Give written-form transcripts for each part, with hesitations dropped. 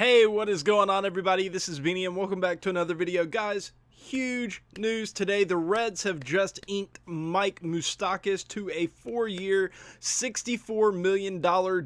Hey, what is going on, everybody? This is Beanie and welcome back to another video. Guys, huge news today. The Reds have just inked Mike Moustakas to a 4-year, $64 million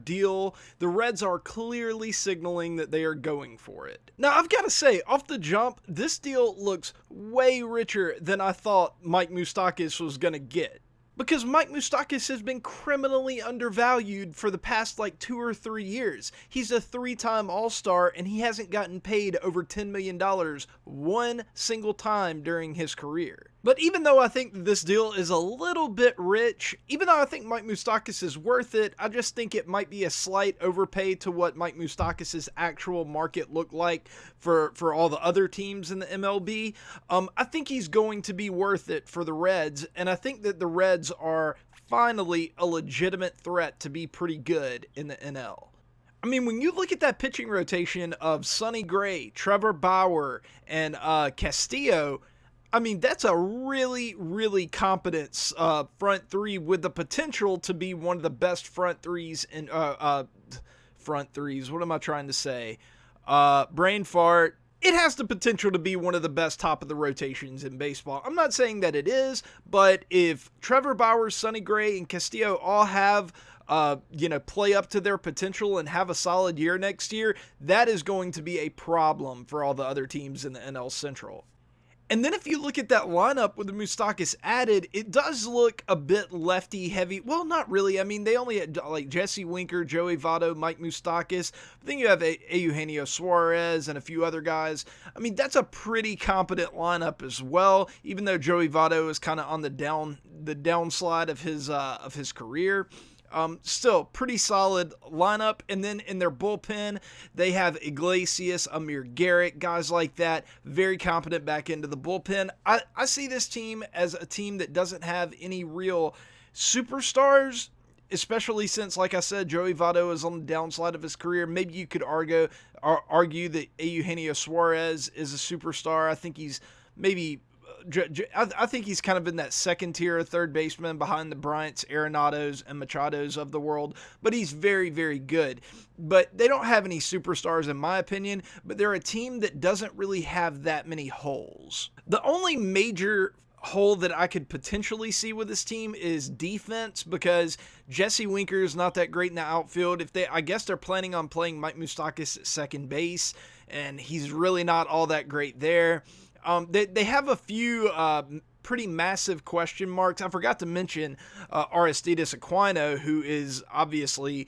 deal. The Reds are clearly signaling that they are going for it. Now, I've got to say, off the jump, this deal looks way richer than I thought Mike Moustakas was going to get. Because Mike Moustakas has been criminally undervalued for the past 2 or 3 years. He's a 3-time All-Star and he hasn't gotten paid over $10 million one single time during his career. But even though I think this deal is a little bit rich, even though I think Mike Moustakas is worth it, I just think it might be a slight overpay to what Mike Moustakas' actual market looked like for all the other teams in the MLB. I think he's going to be worth it for the Reds, and I think that the Reds are finally a legitimate threat to be pretty good in the NL. I mean, when you look at that pitching rotation of Sonny Gray, Trevor Bauer, and Castillo, I mean, that's a really, really competent front three with the potential to be one of the best front threes in front threes. What am I trying to say? Brain fart. It has the potential to be one of the best top of the rotations in baseball. I'm not saying that it is, but if Trevor Bauer, Sonny Gray, and Castillo all have play up to their potential and have a solid year next year, that is going to be a problem for all the other teams in the NL Central. And then if you look at that lineup with the Moustakas added, it does look a bit lefty heavy. Well, not really. I mean, they only had Jesse Winker, Joey Votto, Mike Moustakas. Then you have Eugenio Suarez and a few other guys. I mean, that's a pretty competent lineup as well, even though Joey Votto is kind of on the downslide of his career. Still pretty solid lineup. And then in their bullpen, they have Iglesias, Amir Garrett, guys like that, very competent back into the bullpen. I see this team as a team that doesn't have any real superstars, especially since, like I said, Joey Votto is on the downslide of his career. Maybe you could argue that Eugenio Suarez is a superstar. I think he's maybe... I think he's kind of in that second tier of third baseman behind the Bryants, Arenados, and Machados of the world, but he's very, very good. But they don't have any superstars in my opinion, but they're a team that doesn't really have that many holes. The only major hole that I could potentially see with this team is defense, because Jesse Winker is not that great in the outfield. I guess they're planning on playing Mike Moustakas at second base, and he's really not all that great there. They have a few pretty massive question marks. I forgot to mention Aristides Aquino, who is obviously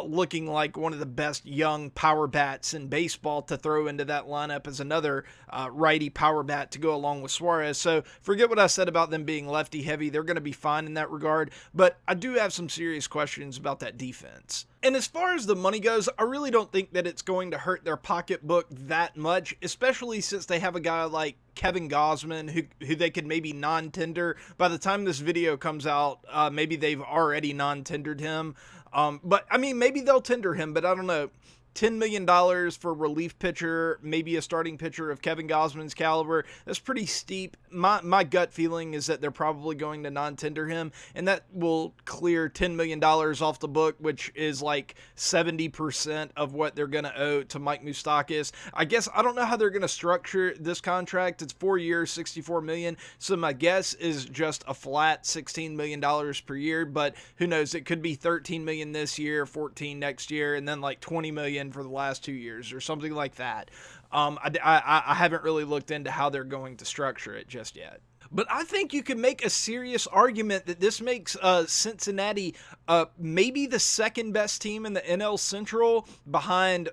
looking like one of the best young power bats in baseball to throw into that lineup as another righty power bat to go along with Suarez. So forget what I said about them being lefty heavy. They're going to be fine in that regard, but I do have some serious questions about that defense. And as far as the money goes, I really don't think that it's going to hurt their pocketbook that much, especially since they have a guy like Kevin Gausman who they could maybe non-tender. By the time this video comes out, maybe they've already non-tendered him. But I mean, maybe they'll tender him, but I don't know. $10 million for a relief pitcher, maybe a starting pitcher of Kevin Gausman's caliber, that's pretty steep. My gut feeling is that they're probably going to non-tender him, and that will clear $10 million off the book, which is like 70% of what they're going to owe to Mike Moustakas. I guess I don't know how they're going to structure this contract. It's 4 years, $64 million, so my guess is just a flat $16 million per year, but who knows? It could be $13 million this year, $14 next year, and then like $20 million for the last 2 years or something like that. I haven't really looked into how they're going to structure it just yet. But I think you can make a serious argument that this makes Cincinnati maybe the second best team in the NL Central behind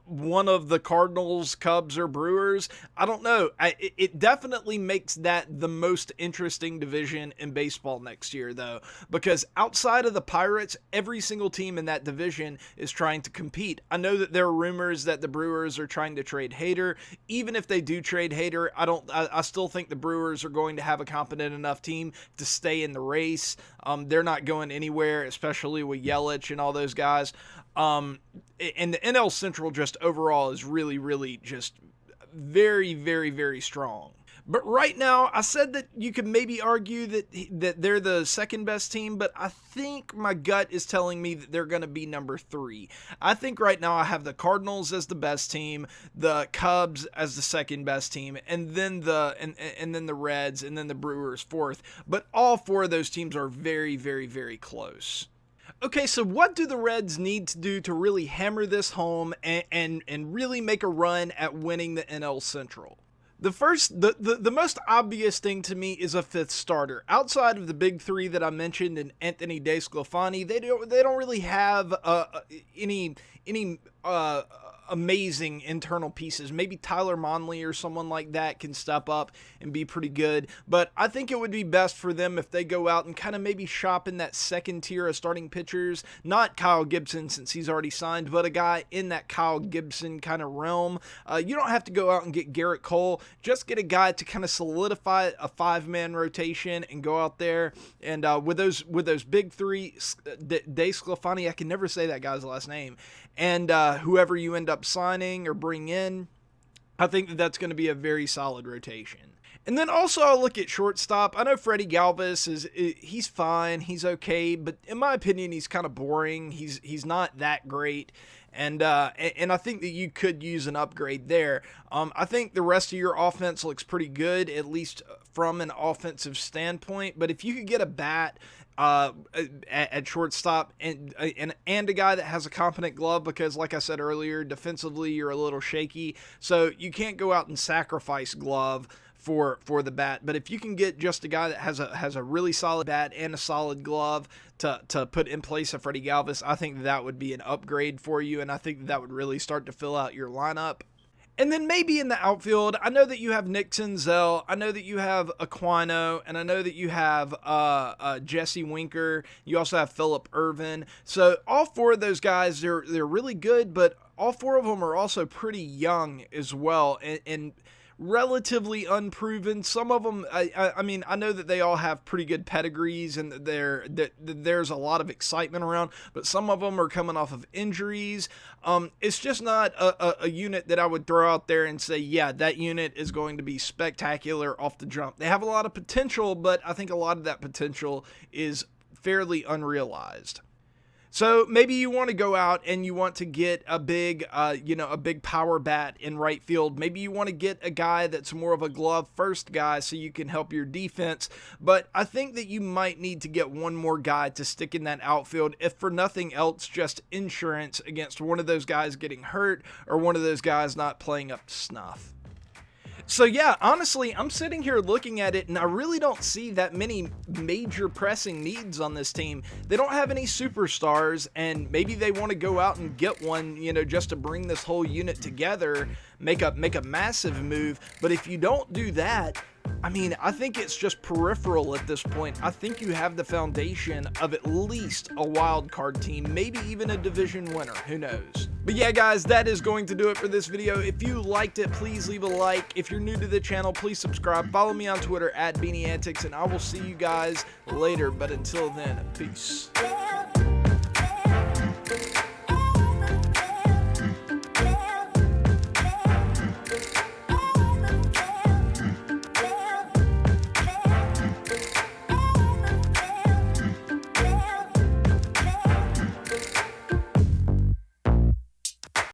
one of the Cardinals, Cubs, or Brewers. I don't know. It definitely makes that the most interesting division in baseball next year, though, because outside of the Pirates, every single team in that division is trying to compete. I know that there are rumors that the Brewers are trying to trade Hader. Even if they do trade Hader, I still think the Brewers are going to have a competent enough team to stay in the race. They're not going anywhere, especially with Yelich and all those guys. And the NL Central just overall is really, really just very, very, very strong. But right now, I said that you could maybe argue that they're the second best team, but I think my gut is telling me that they're going to be number 3. I think right now I have the Cardinals as the best team, the Cubs as the second best team, and then the Reds, and then the Brewers 4th. But all 4 of those teams are very, very, very close. Okay, so what do the Reds need to do to really hammer this home and really make a run at winning the NL Central? The most obvious thing to me is a 5th starter. Outside of the big 3 that I mentioned and Anthony DeSclafani, they don't really have any amazing internal pieces. Maybe Tyler Monley or someone like that can step up and be pretty good, but I think it would be best for them if they go out and kind of maybe shop in that second tier of starting pitchers. Not Kyle Gibson, since he's already signed, but a guy in that Kyle Gibson kind of realm. You don't have to go out and get Garrett Cole. Just get a guy to kind of solidify a 5-man rotation and go out there and with those big 3, DeSclafani, I can never say that guy's last name, and whoever you end up signing or bring in, I think that's going to be a very solid rotation. And then also I'll look at shortstop. I know Freddie Galvis he's fine, he's okay, but in my opinion he's kind of boring. He's not that great. And I think that you could use an upgrade there. I think the rest of your offense looks pretty good, at least from an offensive standpoint. But if you could get a bat at shortstop and a guy that has a competent glove, because like I said earlier, defensively you're a little shaky, so you can't go out and sacrifice glove for the bat. But if you can get just a guy that has a really solid bat and a solid glove to put in place of Freddie Galvis, I think that would be an upgrade for you, and I think that would really start to fill out your lineup. And then maybe in the outfield, I know that you have Nick Senzel, I know that you have Aquino, and I know that you have Jesse Winker. You also have Phillip Ervin. So all 4 of those guys, they're really good, but all 4 of them are also pretty young as well, and relatively unproven. Some of them, I mean, I know that they all have pretty good pedigrees and there's a lot of excitement around, but some of them are coming off of injuries. It's just not a unit that I would throw out there and say, yeah, that unit is going to be spectacular off the jump. They have a lot of potential, but I think a lot of that potential is fairly unrealized. So maybe you want to go out and you want to get a big, a big power bat in right field. Maybe you want to get a guy that's more of a glove first guy so you can help your defense. But I think that you might need to get one more guy to stick in that outfield, if for nothing else, just insurance against one of those guys getting hurt or one of those guys not playing up to snuff. So yeah, honestly, I'm sitting here looking at it and I really don't see that many major pressing needs on this team. They don't have any superstars, and maybe they want to go out and get one, just to bring this whole unit together, make a massive move. But if you don't do that, I mean, I think it's just peripheral at this point. I think you have the foundation of at least a wild card team, maybe even a division winner, who knows. But yeah, guys, that is going to do it for this video. If you liked it, please leave a like. If you're new to the channel, please subscribe. Follow me on Twitter @BeanieAntics, and I will see you guys later. But until then, peace.